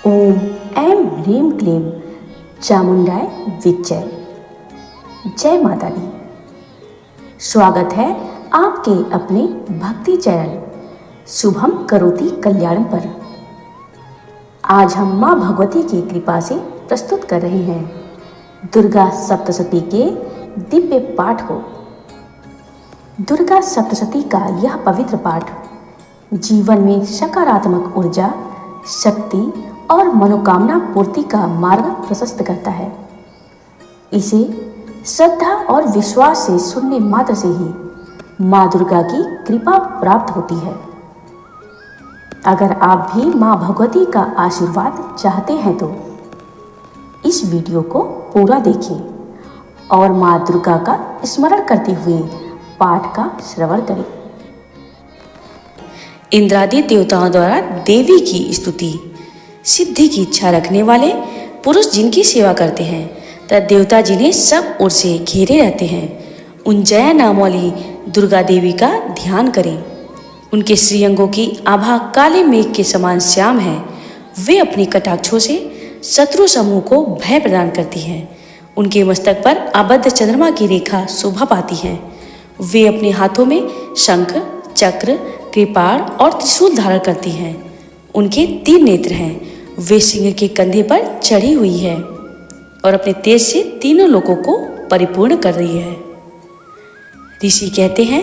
ओम ऐं ह्रीं क्लीं चामुंडाय विच्चय। जय माता दी। स्वागत है आपके अपने भक्ति चैनल शुभम करोति कल्याणम पर। आज हम माँ भगवती की कृपा से प्रस्तुत कर रहे हैं दुर्गा सप्तशती के दिव्य पाठ को। दुर्गा सप्तशती का यह पवित्र पाठ जीवन में सकारात्मक ऊर्जा, शक्ति और मनोकामना पूर्ति का मार्ग प्रशस्त करता है। इसे श्रद्धा और विश्वास से सुनने मात्र से ही माँ दुर्गा की कृपा प्राप्त होती है। अगर आप भी माँ भगवती का आशीर्वाद चाहते हैं तो इस वीडियो को पूरा देखें और माँ दुर्गा का स्मरण करते हुए पाठ का श्रवण करें। इंद्रादि देवताओं द्वारा देवी की स्तुति। सिद्धि की इच्छा रखने वाले पुरुष जिनकी सेवा करते हैं तथा देवता जिन्हें सब ओर से घेरे रहते हैं, उन जया नाम वाली दुर्गा देवी का ध्यान करें। उनके श्रीअंगों की आभा काले मेघ के समान श्याम है। वे अपनी कटाक्षों से शत्रु समूह को भय प्रदान करती हैं। उनके मस्तक पर आबद्ध चंद्रमा की रेखा शोभा पाती है। वे अपने हाथों में शंख, चक्र, कृपाण और त्रिशूल धारण करती हैं। उनके 3 नेत्र हैं। वे सिंह के कंधे पर चढ़ी हुई है और अपने तेज से तीनों लोगों को परिपूर्ण कर रही है। ऋषि कहते हैं,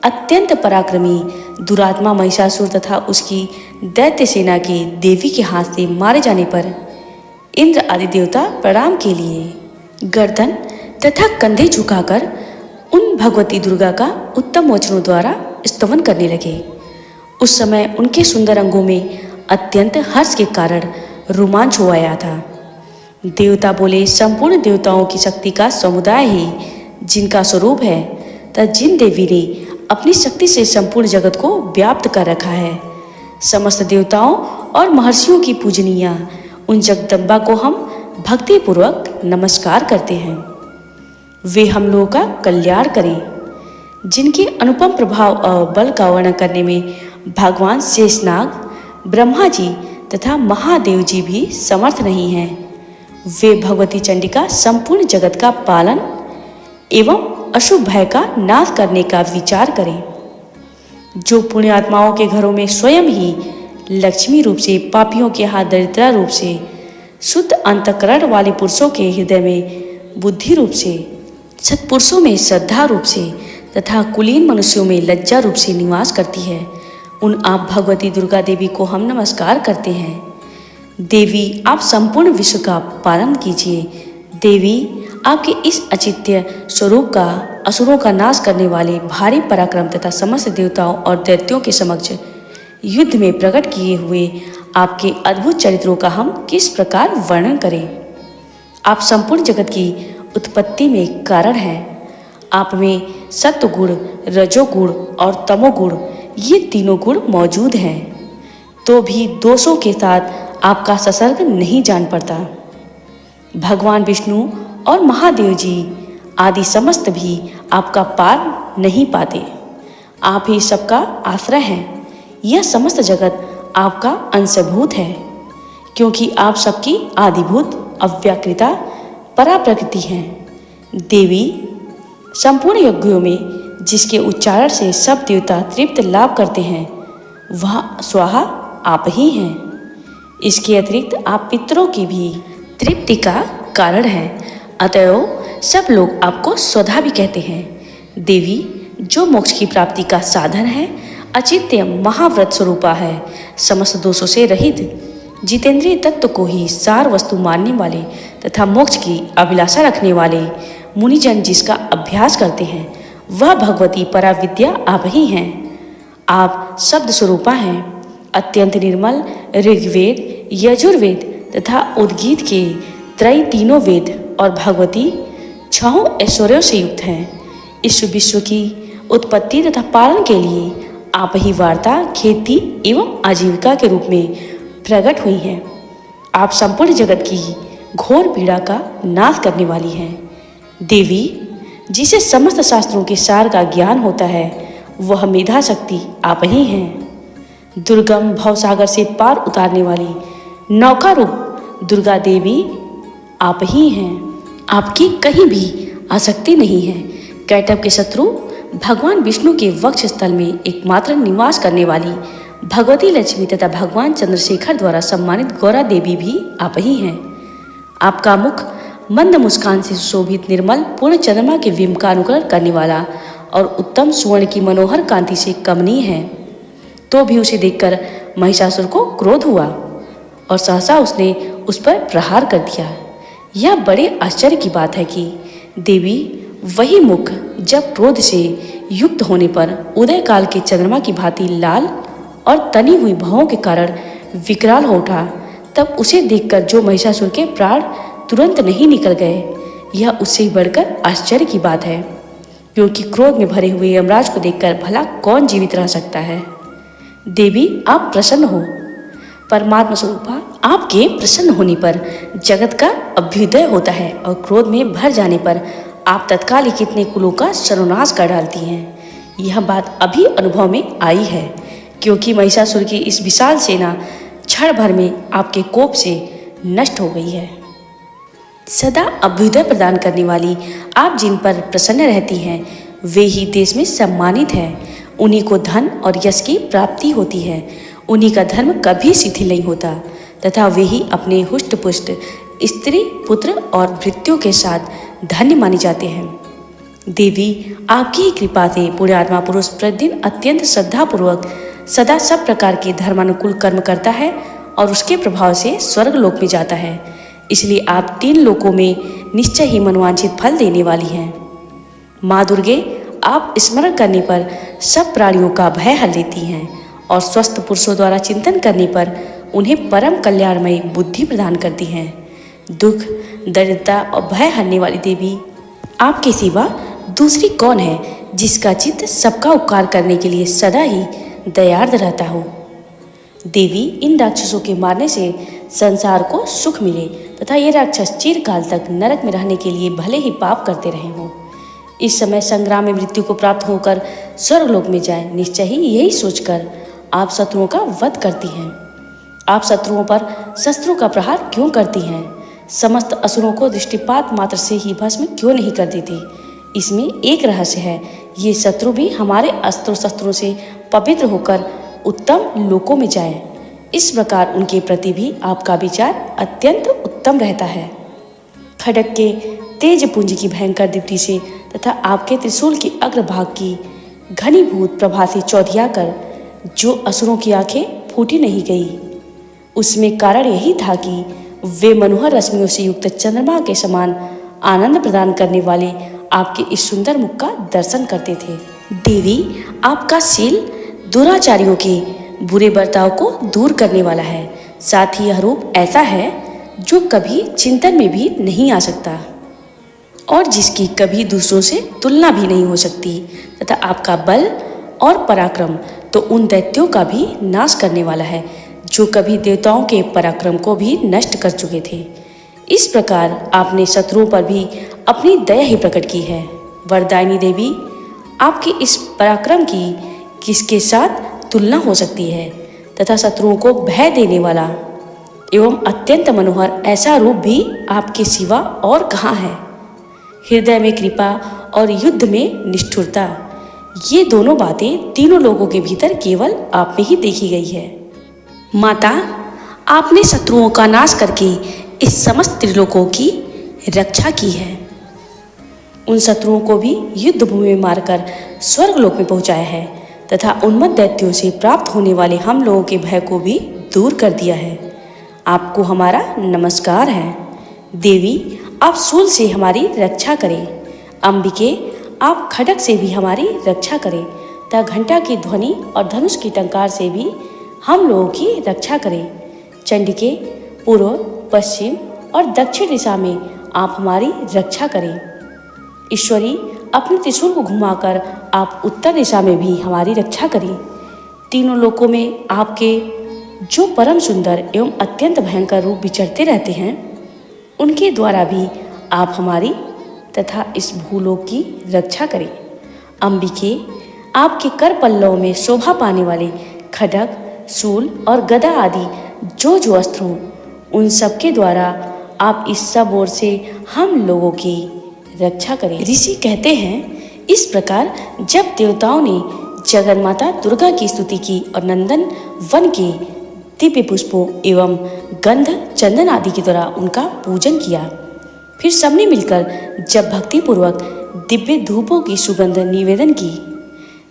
अत्यंत पराक्रमी दुरात्मा महिषासुर तथा उसकी दैत्य सेना के देवी के हाथ से मारे जाने पर इंद्र आदि देवता प्रणाम के लिए गर्दन तथा कंधे झुकाकर उन भगवती दुर्गा का उत्तम वचनों द्वारा स्तवन करने लगे। उस समय उनके सुंदर अंगों में अत्यंत हर्ष के कारण रोमांच हो आया था। देवता बोले, संपूर्ण देवताओं की शक्ति का समुदाय ही जिनका स्वरूप है तथा जिन देवी ने अपनी शक्ति से संपूर्ण जगत को व्याप्त कर रखा है, समस्त देवताओं और महर्षियों की पूजनीय उन जगदम्बा को हम भक्तिपूर्वक नमस्कार करते हैं। वे हम लोगों का कल्याण करें। जिनके अनुपम प्रभाव और बल का वर्णन करने में भगवान शेषनाग, ब्रह्मा जी तथा महादेव जी भी समर्थ नहीं हैं। वे भगवती चंडिका संपूर्ण जगत का पालन एवं अशुभ भय का नाश करने का विचार करें। जो पुण्यात्माओं के घरों में स्वयं ही लक्ष्मी रूप से, पापियों के हाथ दरिद्रा रूप से, शुद्ध अंतःकरण वाले पुरुषों के हृदय में बुद्धि रूप से, सत्पुरुषों में श्रद्धा रूप से तथा कुलीन मनुष्यों में लज्जा रूप से निवास करती है, उन आप भगवती दुर्गा देवी को हम नमस्कार करते हैं। देवी, आप संपूर्ण विश्व का पालन कीजिए। देवी, आपके इस अचित्य स्वरूप का असुरों का नाश करने वाले भारी पराक्रम तथा समस्त देवताओं और दैत्यों के समक्ष युद्ध में प्रकट किए हुए आपके अद्भुत चरित्रों का हम किस प्रकार वर्णन करें। आप संपूर्ण जगत की उत्पत्ति में कारण हैं। आप में सत्वगुण, रजोगुण और तमोगुण, ये तीनों गुण मौजूद हैं, तो भी दोषों के साथ आपका संसर्ग नहीं जान पड़ता। भगवान विष्णु और महादेव जी आदि समस्त भी आपका पार नहीं पाते। आप ही सबका आश्रय हैं। यह समस्त जगत आपका अंशभूत है, क्योंकि आप सबकी आदिभूत अव्याकृता पराप्रकृति हैं। देवी, संपूर्ण यज्ञों में जिसके उच्चारण से सब देवता तृप्त लाभ करते हैं, वह स्वाहा आप ही हैं। इसके अतिरिक्त आप पितरों की भी तृप्ति का कारण हैं। अतएव सब लोग आपको स्वधा भी कहते हैं। देवी, जो मोक्ष की प्राप्ति का साधन है, अचिंत्य महाव्रत स्वरूपा है, समस्त दोषों से रहित, जितेंद्रिय तत्व को ही सार वस्तु मानने वाले तथा मोक्ष की अभिलाषा रखने वाले मुनिजन जिसका अभ्यास करते हैं, वह भगवती पराविद्या आप ही हैं। आप शब्द स्वरूपा हैं। अत्यंत निर्मल ऋग्वेद, यजुर्वेद तथा उद्गीत के त्रय तीनों वेद और भगवती 6 ऐश्वर्यों से युक्त हैं। इस विश्व की उत्पत्ति तथा पालन के लिए आप ही वार्ता, खेती एवं आजीविका के रूप में प्रकट हुई हैं। आप संपूर्ण जगत की घोर पीड़ा का नाश करने वाली हैं। देवी, जिसे समस्त शास्त्रों के सार का ज्ञान होता है, वह मेधा शक्ति आप ही हैं। दुर्गम भवसागर से पार उतारने वाली नौका रूप दुर्गा देवी आप ही हैं, आपकी कहीं भी आसक्ति नहीं है। कैटभ के शत्रु भगवान विष्णु के वक्ष स्थल में एकमात्र निवास करने वाली भगवती लक्ष्मी तथा भगवान चंद्रशेखर द्वारा सम्मानित गौरा देवी भी आप ही हैं। आपका मुख मंद मुस्कान से सुशोभित निर्मल पूर्ण चंद्रमा के बिंब का अनुकरण करने वाला और उत्तम सुवर्ण की मनोहर कांति से कमनीय है। तो भी उसे देखकर महिषासुर को क्रोध हुआ और सहसा उसने उस पर प्रहार कर दिया। यह बड़े आश्चर्य की बात है कि देवी वही मुख जब क्रोध से युक्त होने पर उदय काल के चंद्रमा की भांति लाल और तनी हुई भौं के कारण विकराल हो उठा, तब उसे देखकर जो महिषासुर के प्राण तुरंत नहीं निकल गए, यह उससे बढ़कर आश्चर्य की बात है, क्योंकि क्रोध में भरे हुए यमराज को देखकर भला कौन जीवित रह सकता है। देवी आप प्रसन्न हो। परमात्मा स्वरूपा आपके प्रसन्न होने पर जगत का अभ्युदय होता है और क्रोध में भर जाने पर आप तत्काल ही कितने कुलों का सर्वनाश कर डालती हैं। यह बात अभी अनुभव में आई है, क्योंकि महिषासुर की इस विशाल सेना क्षण भर में आपके कोप से नष्ट हो गई है। सदा अभ्युदय प्रदान करने वाली आप जिन पर प्रसन्न रहती हैं, वे ही देश में सम्मानित हैं। उन्हीं को धन और यश की प्राप्ति होती है। उन्हीं का धर्म कभी शिथिल नहीं होता तथा वे ही अपने हुष्ट पुष्ट स्त्री पुत्र और भृत्यों के साथ धन्य माने जाते हैं। देवी आपकी ही कृपा से पुण्यात्मा पुरुष प्रतिदिन अत्यंत श्रद्धापूर्वक सदा सब प्रकार के धर्मानुकूल कर्म करता है और उसके प्रभाव से स्वर्ग लोक में जाता है। इसलिए आप 3 लोकों में निश्चय ही मनोवांछित फल देने वाली हैं। माँ दुर्गे आप स्मरण करने पर सब प्राणियों का भय हर लेती हैं और स्वस्थ पुरुषों द्वारा चिंतन करने पर उन्हें परम कल्याणमयी बुद्धि प्रदान करती हैं। दुख दरिद्रता और भय हरने वाली देवी आपके सिवा दूसरी कौन है जिसका चित्त सबका उपकार करने के लिए सदा ही दयार्द रहता हो। देवी इन राक्षसों के मारने से संसार को सुख मिले तथा ये राक्षस चिरकाल तक नरक में रहने के लिए भले ही पाप करते रहे हों, इस समय संग्राम में मृत्यु को प्राप्त होकर स्वर्गलोक में जाए, निश्चय ही यही सोचकर आप शत्रुओं का वध करती हैं। आप शत्रुओं पर शस्त्रों का प्रहार क्यों करती हैं? समस्त असुरों को दृष्टिपात मात्र से ही भस्म क्यों नहीं कर देती? इसमें एक रहस्य है, ये शत्रु भी हमारे अस्त्र शस्त्रों से पवित्र होकर उत्तम लोकों में जाएं। इस प्रकार उनके प्रति भी आपका विचार अत्यंत उत्तम रहता है। खड्ग के तेज पुंज की भयंकर दीप्ति से तथा आपके त्रिशूल की अग्रभाग की घनीभूत प्रभा से चौधिया कर जो असुरों की आंखें फूटी नहीं गई, उसमें कारण यही था कि वे मनोहर रश्मियों से युक्त चंद्रमा के समान आनंद प्रदान करने वाले आपके इस सुंदर मुख का दर्शन करते थे। देवी आपका शील दुराचारियों के बुरे बर्ताव को दूर करने वाला है। साथ ही यह रूप ऐसा है जो कभी चिंतन में भी नहीं आ सकता और जिसकी कभी दूसरों से तुलना भी नहीं हो सकती तथा आपका बल और पराक्रम तो उन दैत्यों का भी नाश करने वाला है जो कभी देवताओं के पराक्रम को भी नष्ट कर चुके थे। इस प्रकार आपने शत्रुओं पर भी अपनी दया ही प्रकट की है। वरदायिनी देवी आपके इस पराक्रम की किसके साथ तुलना हो सकती है तथा शत्रुओं को भय देने वाला एवं अत्यंत मनोहर ऐसा रूप भी आपके सिवा और कहाँ है। हृदय में कृपा और युद्ध में निष्ठुरता, ये दोनों बातें तीनों लोगों के भीतर केवल आप में ही देखी गई है। माता, आपने शत्रुओं का नाश करके इस समस्त त्रिलोकों की रक्षा की है। उन शत्रुओं को भी युद्ध भूमि में मारकर स्वर्गलोक में पहुंचाया है तथा उन्मत्त दैत्यों से प्राप्त होने वाले हम लोगों के भय को भी दूर कर दिया है। आपको हमारा नमस्कार है। देवी आप शूल से हमारी रक्षा करें। अंबिके आप खड्ग से भी हमारी रक्षा करें तथा घंटा की ध्वनि और धनुष की टंकार से भी हम लोगों की रक्षा करें। चंडिके पूर्व पश्चिम और दक्षिण दिशा में आप हमारी रक्षा करें। ईश्वरी अपने त्रिशूल को घुमाकर आप उत्तर दिशा में भी हमारी रक्षा करें। तीनों लोकों में आपके जो परम सुंदर एवं अत्यंत भयंकर रूप विचरते रहते हैं, उनके द्वारा भी आप हमारी तथा इस भूलोक की रक्षा करें। अंबिके आपके कर पल्लवों में शोभा पाने वाले खड्ग, शूल और गदा आदि जो अस्त्रों उन सबके द्वारा आप इस सब ओर से हम लोगों की रक्षा करें। ऋषि कहते हैं, इस प्रकार जब देवताओं ने जगन्माता दुर्गा की स्तुति की और नंदन वन के दिव्य पुष्पों एवं गंध चंदन आदि के द्वारा उनका पूजन किया, फिर सबने मिलकर जब भक्तिपूर्वक दिव्य धूपों की सुगंध निवेदन की,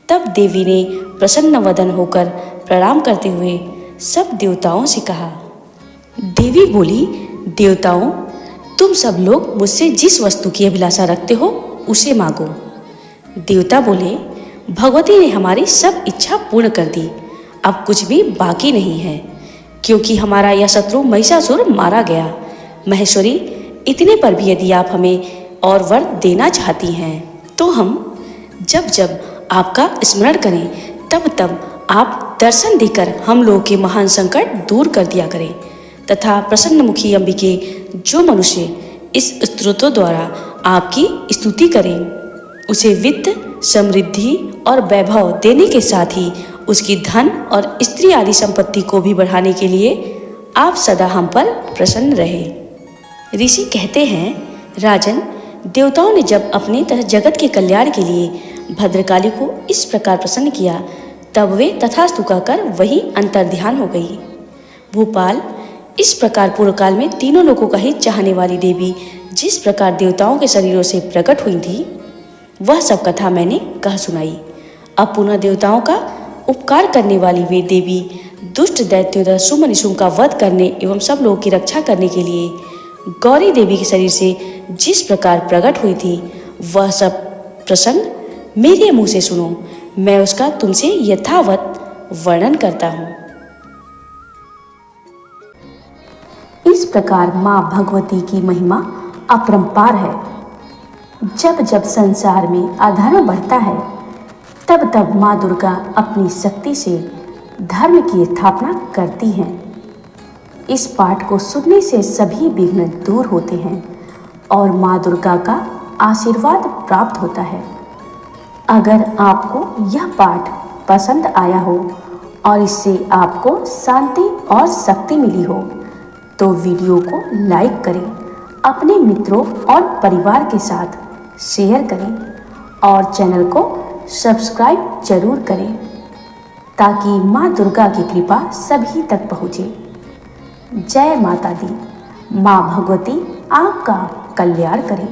तब देवी ने प्रसन्न वदन होकर प्रणाम करते हुए सब देवताओं से कहा। देवी बोली, देवताओं, तुम सब लोग मुझसे जिस वस्तु की अभिलाषा रखते हो उसे मांगो। देवता बोले, भगवती ने हमारी सब इच्छा पूर्ण कर दी, अब कुछ भी बाकी नहीं है, क्योंकि हमारा यह शत्रु महिषासुर मारा गया। महेश्वरी, इतने पर भी यदि आप हमें और वर देना चाहती हैं तो हम जब जब आपका स्मरण करें तब तब आप दर्शन देकर हम लोगों के महान संकट दूर कर दिया करें, तथा प्रसन्नमुखी अंबिके जो मनुष्य इस स्तोत्रों द्वारा आपकी स्तुति करें उसे वित्त, समृद्धि और वैभव देने के साथ ही उसकी धन और स्त्री आदि संपत्ति को भी बढ़ाने के लिए आप सदा हम पर प्रसन्न रहे। ऋषि कहते हैं, राजन, देवताओं ने जब अपने तथा जगत के कल्याण के लिए भद्रकाली को इस प्रकार प्रसन्न किया, तब वे तथास्तु कहकर वही अंतर्ध्यान हो गई। भूपाल, इस प्रकार पूर्व काल में तीनों लोगों का हित चाहने वाली देवी जिस प्रकार देवताओं के शरीरों से प्रकट हुई थी, वह सब कथा मैंने कह सुनाई। अब पुनः देवताओं का उपकार करने वाली वे देवी दुष्ट दैत्यों सुमनिशुम का वध करने एवं सब लोगों की रक्षा करने के लिए गौरी देवी के शरीर से जिस प्रकार प्रकट हुई थी, वह सब प्रसंग मेरे मुंह से सुनो, मैं उसका तुमसे यथावत वर्णन करता हूँ। इस प्रकार माँ भगवती की महिमा अपरंपार है। जब जब संसार में अधर्म बढ़ता है, तब तब माँ दुर्गा अपनी शक्ति से धर्म की स्थापना करती हैं। इस पाठ को सुनने से सभी विघ्न दूर होते हैं और माँ दुर्गा का आशीर्वाद प्राप्त होता है। अगर आपको यह पाठ पसंद आया हो और इससे आपको शांति और शक्ति मिली हो, तो वीडियो को लाइक करें, अपने मित्रों और परिवार के साथ शेयर करें और चैनल को सब्सक्राइब जरूर करें, ताकि माँ दुर्गा की कृपा सभी तक पहुँचे। जय माता दी। माँ भगवती आपका कल्याण करें।